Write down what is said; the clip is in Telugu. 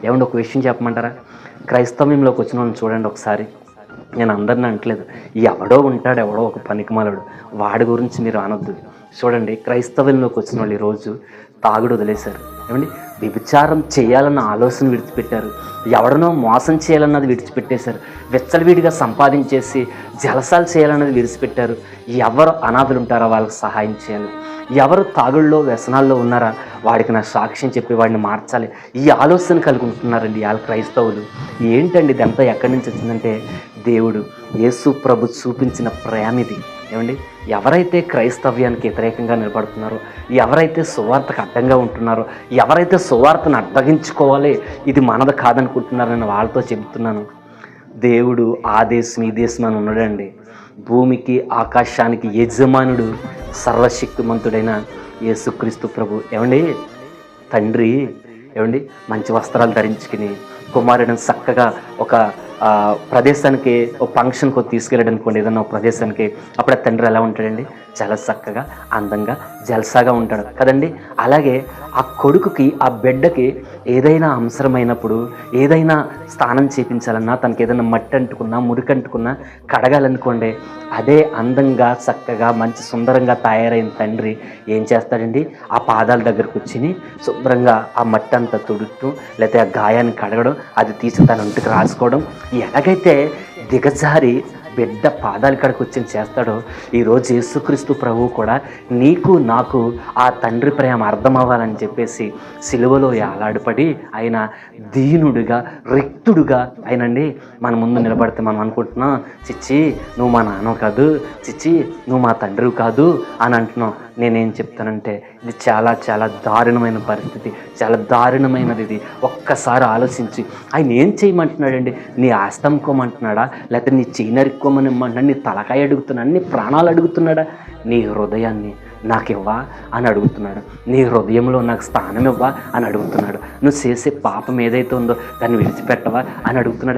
ఏమంటే ఒక విషయం చెప్పమంటారా? క్రైస్తవ్యంలోకి వచ్చిన వాళ్ళని చూడండి ఒకసారి. నేను అందరిని అంటలేదు, ఎవడో ఉంటాడు, ఎవడో ఒక పనికిమాలాడు, వాడి గురించి మీరు అనొద్దు. చూడండి, క్రైస్తవ్యంలోకి వచ్చిన వాళ్ళు ఈరోజు తాగుడు వదిలేశారు. ఏమండి, వ్యభిచారం చేయాలన్న ఆలోచన విడిచిపెట్టారు, ఎవడనో మోసం చేయాలన్నది విడిచిపెట్టేశారు, విచ్చలవిడిగా సంపాదించేసి జలసాలు చేయాలన్నది విడిచిపెట్టారు. ఎవరు అనాథలు ఉంటారో వాళ్ళకి సహాయం చేయాలి, ఎవరు తాగుళ్ళలో వ్యసనాల్లో ఉన్నారా వాడికి నా సాక్ష్యం చెప్పి వాడిని మార్చాలి, ఈ ఆలోచన కలిగి ఉంటున్నారండి వాళ్ళ క్రైస్తవులు. ఏంటండి ఇదంతా ఎక్కడి నుంచి వచ్చిందంటే దేవుడు యేసు ప్రభు చూపించిన ప్రేమ ఇది. ఏమండి, ఎవరైతే క్రైస్తవ్యానికి వ్యతిరేకంగా నిలబడుతున్నారో, ఎవరైతే సువార్తకు అడ్డంగా ఉంటున్నారో, ఎవరైతే సువార్తను అడ్డగించుకోవాలి, ఇది మనది కాదనుకుంటున్నారో నేను వాళ్ళతో చెబుతున్నాను, దేవుడు ఆ దేశం ఈ దేశం అని ఉన్నాడండి. భూమికి ఆకాశానికి యజమానుడు సర్వశక్తిమంతుడైన యేసుక్రీస్తు ప్రభు. ఏమండి, తండ్రి ఏమండి మంచి వస్త్రాలు ధరించుకుని కుమారుడిని చక్కగా ఒక ప్రదేశానికి, ఒక ఫంక్షన్కి తీసుకెళ్ళాడు అనుకోండి, ఏదన్నా ఒక ప్రదేశానికి, అప్పుడు ఆ తండ్రి ఎలా ఉంటాడండి? చాలా చక్కగా, అందంగా, జల్సాగా ఉంటాడు కదండి. అలాగే ఆ కొడుకుకి, ఆ బిడ్డకి ఏదైనా అవసరమైనప్పుడు, ఏదైనా స్నానం చేయించాలన్నా, తనకి ఏదైనా మట్టి అంటుకున్నా, మురికి అంటుకున్నా కడగాలనుకోండి, అదే అందంగా, చక్కగా, మంచి సుందరంగా తయారైన తండ్రి ఏం చేస్తాడండి? ఆ పాదాల దగ్గరకు వచ్చి శుభ్రంగా ఆ మట్టి అంతా తుడుతూ, లేకపోతే ఆ గాయాన్ని కడగడం, అది తీసి తన ఒంటికి రాసుకోవడం, ఎలాగైతే దిగజారి బిడ్డ పాదాల కాడికి వచ్చి చేస్తాడో, ఈరోజు యేసుక్రీస్తు ప్రభువు కూడా నీకు నాకు ఆ తండ్రి ప్రేమ అర్థం అవ్వాలని చెప్పేసి సిలువలో యాలాడపడి ఆయన దీనుడిగా, రిక్తుడుగా ఆయనండి మన ముందు నిలబడితే మనం అనుకుంటున్నాం, చిచ్చి నువ్వు మా నాన్న కాదు, చిచ్చి నువ్వు మా తండ్రి కాదు అని అంటున్నావు. నేనేం చెప్తానంటే ఇది చాలా చాలా దారుణమైన పరిస్థితి, చాలా దారుణమైనది ఇది. ఒక్కసారి ఆలోచించి ఆయన ఏం చేయమంటున్నాడండి? నీ ఆస్తి అమ్ముకోమంటున్నాడా? లేకపోతే నీ చెయ్యి నరుక్కోమని ఇమ్మంటున్నాడు? నీ తలకాయ అడుగుతున్నాడు? నీ ప్రాణాలు అడుగుతున్నాడా? నీ హృదయాన్ని నాకు ఇవ్వా అని అడుగుతున్నాడు. నీ హృదయంలో నాకు స్థానం ఇవ్వా అని అడుగుతున్నాడు. నువ్వు చేసే పాపం ఏదైతే ఉందో దాన్ని విడిచిపెట్టవా అని అడుగుతున్నాడు.